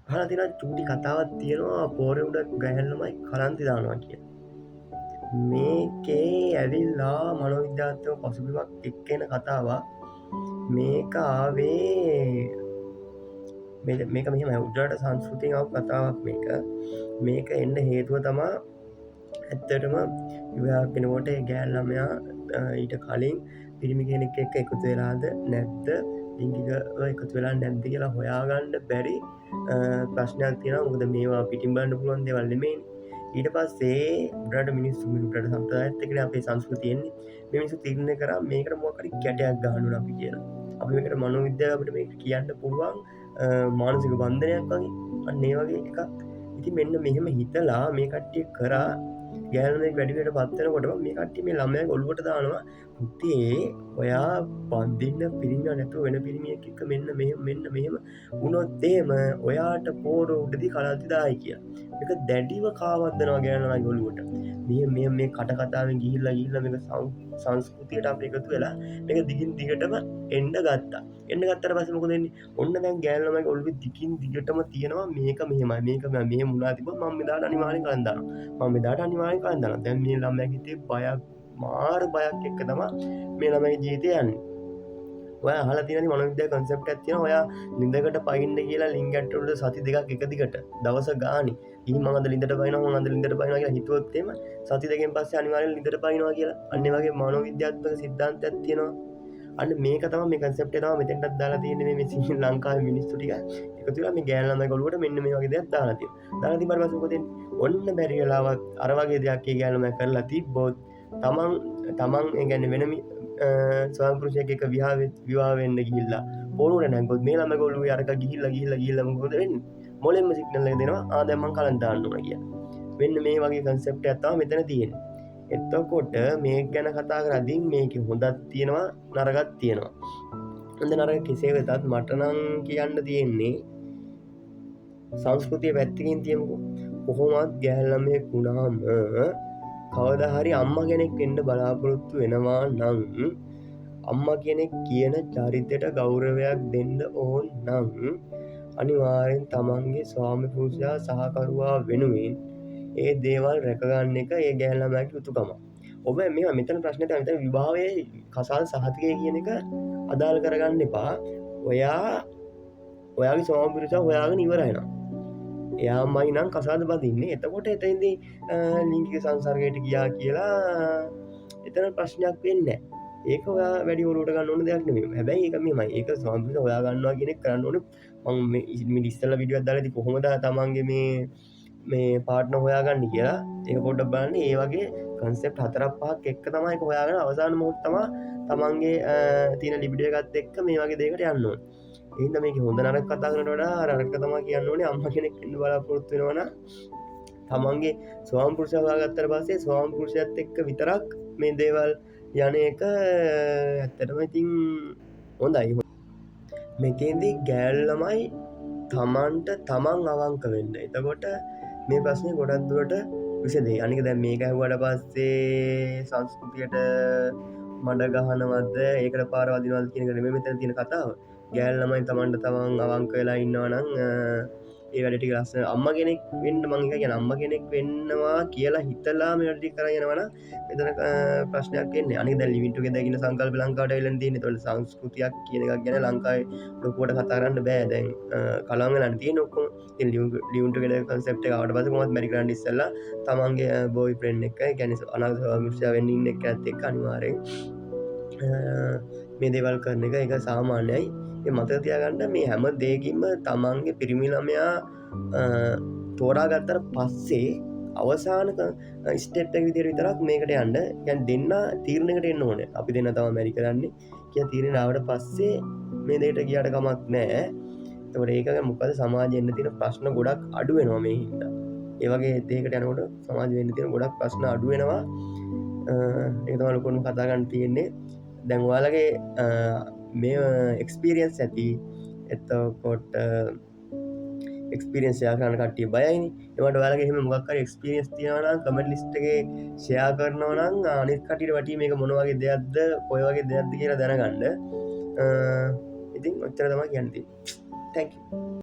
අහලා තියෙනවා චූටි කතාවක් තියෙනවා පෝරේ උඩ ගෑනු ළමයි කරන්ති දානවා කියලා. මේකේ ඇවිල්ලා මනෝවිද්‍යාත්මක පසුබිමක් එක්ක එන කතාවක්. මේක ආවේ මේක මෙහෙමයි උඩරට සංස්කෘතියෙන් ආපු කතාවක් මේක. මේක එන්න හේතුව තමා ඇත්තටම විවාහ වෙනකොට ඒ ගෑනු ළමයා ඊට කලින් පිරිමි කෙනෙක් එක්ක එකතු වෙලාද නැද්ද ලිංගිකව එකතු වෙලා නැද්ද කියලා හොයාගන්න බැරි ප්‍රශ්නයක් තියෙනවා. මොකද මේවා පිටින් බලන්න පුළුවන් දේවල් නෙමෙයිනේ. ඊට පස්සේ උඩරට මිනිස්සු උඩරට සම්ප්‍රදායත් එක්කනේ අපේ සංස්කෘතිය එන්නේ. මේ මිනිස්සු තීරණය කරා මේකට මොකක් හරි කැටයක් ගහන්න ඕන අපි කියලා. අපි මේකට මනෝවිද්‍යාව අපිට මේක කියන්න පුළුවන් මානසික බන්ධනයක් වගේ. අන්න ඒ වගේ එකක්. ඉතින් මෙන්න මෙහෙම හිතලා මේ කට්ටිය කරා ගෑනු ළමයෙක් වැඩිවියට පත් වෙනකොටම මේ කට්ටිය මේ ළමයාගේ ඔළුවට දානවා පුතේ ඔයා බඳින්න පිරිමියා නැතුව වෙන පිරිමියෙක් එක්ක මෙන්න මෙහෙම වුණොත් එහෙම ඔයාට පෝර උඩදී කලන්ති දායි කියලා. මේක දැඩිව කාවද්දනවා ගෑනු ළමයාගේ ඔළුවට. මේ කට කතාවෙන් ගිහිල්ලා මේක සංස්කෘතියට අපි එකතු වෙලා මේක දිගින් දිගටම එන්න ගත්තා. එන්න ගත්තට පස්සේ මොකද වෙන්නේ? ඔන්න දැන් ගෑනු ළමයාගේ ඔළුවේ දිගින් දිගටම තියෙනවා මේක මෙහෙමයි. මේක මෙහෙම වුණා තිබ්බොත් මම මෙදාට අනිවාර්යෙන් කලන්ත දානවා. මම මෙදාට අනිවාර්යෙන් කලන්ත දානවා. දැන් මේ ළමයාගේ හිතේ බයක් මාර බයක් එක්ක තමයි මේ ළමයාගේ ජීවිතය යන්නේ. ඔයා අහලා තියෙනවනේ මනෝවිද්‍යාවේ concept එකක් තියෙනවා. ඔයා නිින්දකට පයින්න කියලා ලින්ක් ඇට් වලට සති දෙකක් එක දිගට දවස ගානේ ඉතින් මම අද ලින්දට පයින්නවා මම අද ලින්දට පයින්නවා කියලා හිතුවොත් එහෙම සති දෙකෙන් පස්සේ අනිවාර්යෙන් ලින්දට පයින්නවා කියලා. අන්න ඒ වගේ මනෝවිද්‍යාත්මක සිද්ධාන්තයක් තියෙනවා. අන්න මේක තමයි මේ concept එක තමයි මෙතෙන්ටත් දාලා තියෙන්නේ මේ ශ්‍රී ලංකාවේ මිනිස්සු ටික එකතු වෙලා මේ ගෑනු ළමයි ගොළුවට මෙන්න මේ වගේ දෙයක් දාලා තියෙනවා. දාලා තිබ්බට පස්සේ මොකද වෙන්නේ? ඔන්න බැරි වෙලාවක් අර වගේ දෙයක් ඒ ගෑනු ළමයි කරලා තිබ්බොත් තමන් ඒ කියන්නේ වෙන ස්වාමි පුරුෂයෙක් එක්ක විවාහ වෙන්න ගිහිල්ලා පොරුවට නැංගොත් මේ ළමයි ඔළුවේ අරක ගිහිල්ලා මොකද වෙන්නේ? මොලෙන්ම සිග්නල් එක දෙනවා දැන් මං කලන්ත දාන්න ඕන කියලා. මෙන්න මේ වගේ concept එකක් තමයි මෙතන තියෙන්නේ. එතකොට මේක ගැන කතා කරද්දී මේකේ හොඳක් තියෙනවා නරකක් තියෙනවා. හොඳ නරක කෙසේ වෙතත් මට නම් කියන්න තියෙන්නේ සංස්කෘතිය පැත්තකින් තියමුකෝ. කොහොමවත් ගෑනු ළමයෙක් වුණාම කවදා හරි අම්මා කෙනෙක් වෙන්න බලාපොරොත්තු වෙනවා නම් අම්මා කෙනෙක් කියන චරිතයට ගෞරවයක් දෙන්න ඕන නම් අනිවාර්යෙන් තමන්ගේ ස්වාමි පුරුෂයා සහකරුවා වෙනුවෙන් ඒ දේවල් රැකගන්න එක ඒ ගෑනු ළමයාගේ යුතුකමක්. ඔබ මෙතන ප්‍රශ්නේ තමයි මෙතන විභාවයේ කසාද සහතිකය කියන එක අදාළ කරගන්න එපා. ඔයාගේ ස්වාමි පුරුෂයා හොයාගෙන ඉවරයි නම් එයාමයි නම් කසාද බඳින්නේ. එතකොට එතෙන්දී ලිංගික සංසර්ගයට ගියා කියලා එතන ප්‍රශ්නයක් වෙන්නේ නැහැ. ඒක ඔයා වැඩි ඔලුවට ගන්න ඕන දෙයක් නෙමෙයි. හැබැයි ඒක මෙහෙමයි. ඒක ස්වාමි පුරුෂයා හොයා ගන්නවා කියන එක කරන්න ඕනේ. මම මේ ඉස්සෙල්ලා වීඩියෝ එකක් දාලා ඉතින් කොහොමද තමන්ගේ මේ පාර්ට්නර් හොයාගන්නේ කියලා ඒක පොඩ්ඩක් බලන්න. ඒ වගේ concept 4-5ක් එක්ක තමයි ඒක හොයාගෙන අවසාන මොහොත තමයි තමන්ගේ තියෙන ලිබිඩෝ එකත් එක්ක මේ වගේ දෙයකට යන්න ඕනේ. ඒ හින්දා මේක හොඳ නරක කතා කරනට වඩා නරක තමයි කියන්න ඕනේ. අම්මා කෙනෙක් වෙන්න බලාපොරොත්තු වෙනවා නම් තමන්ගේ ස්වාමි පුරුෂයා හොයාගත්තට පස්සේ ස්වාමි පුරුෂයාත් එක්ක විතරක් මේ දේවල් යන එක ඇත්තටම ඉතින් හොඳයි. මෙතෙන්දී ගෑනු ළමයි තමන්ට තමන් අවංක වෙන්න. එතකොට මේ ප්‍රශ්නේ ගොඩක් දුරට විසඳෙයි. අනික දැන් මේක ඇහුවට පස්සේ සංස්කෘතියට මඩ ගහනවද ඒකට පාර වදිනවද කියන එක නෙමෙයි මෙතන තියෙන කතාව. ගෑනු ළමයි තමන්ට තමන් අවංක වෙලා ඉන්නවා නම් ඒ වැඩ ටික ලස්සන අම්මා කෙනෙක් වෙන්න මං එක කියන අම්මා කෙනෙක් වෙන්නවා කියලා හිතලා මේ වැඩ ටික කරගෙන යනවා නම් මෙතන ප්‍රශ්නයක් එන්නේ. අනික දැන් ලිවිං ටුගෙදර් කියන සංකල්ප ලංකාවට ඇවිල්ලා තියෙන්නේ. ඒතකොට සංස්කෘතියක් කියන එකක් ගැන ලංකාවේ ලොකුවට කතා කරන්න බෑ. දැන් කලවම් වෙලා තියෙන ඔක්කොම. ඉතින් ලිවිං ටුගෙදර් concept එක ආවට පස්සේ කොහොමද මැරි කරන්න ඉස්සෙල්ලා තමන්ගේ බෝයි ෆ්‍රෙන්ඩ් එක ඒ කියන්නේ අනාගත ස්වාමිපුරුෂයා වෙන්න ඉන්න එක්කත් එක්ක අනිවාර්යෙන් මේ දේවල් කරන එක ඒක සාමාන්‍යයි. ඒ මතක තියාගන්න මේ හැම දෙයකින්ම තමන්ගේ පිරිමි ළමයා තෝරාගත්තට පස්සේ අවසාන ස්ටෙප් එක විදිහට විතරක් මේකට යන්න. يعني දෙන්න තීරණයකට එන්න ඕනේ. අපි දෙන්න තමයි මැරි කරන්නේ කියලා තීරණය ආවට පස්සේ මේ දෙයට ගියාට කමක් නැහැ. ඒතකොට ඒක මොකද සමාජයේ ඉන්න තියෙන ප්‍රශ්න ගොඩක් අඩු වෙනවා මේ හින්දා. ඒ වගේ දෙයකට යනකොට සමාජයේ ඉන්න තියෙන ගොඩක් ප්‍රශ්න අඩු වෙනවා. ඒක තමයි ලොකුම කතා ගන්න තියෙන්නේ. දැන් ඔයාලගේ මේ එක්ස්පීරියන්ස් ඇති. එතකොට එක්ස්පීරියන්ස් ෂෙයා කරන්න කට්ටිය බයයිනේ. ඒවට ඔයාලගේ එහෙම මොකක් හරි එක්ස්පීරියන්ස් තියෙනවා නම් කමෙන්ට් ලිස්ට් එකේ ෂෙයා කරනවා නම් අනිත් කට්ටියට වටී මේක මොන වගේ දෙයක්ද කොයි වගේ දෙයක්ද කියලා දැනගන්න. ඉතින් ඔච්චර තමයි කියන්න තියෙන්නේ. Thank you.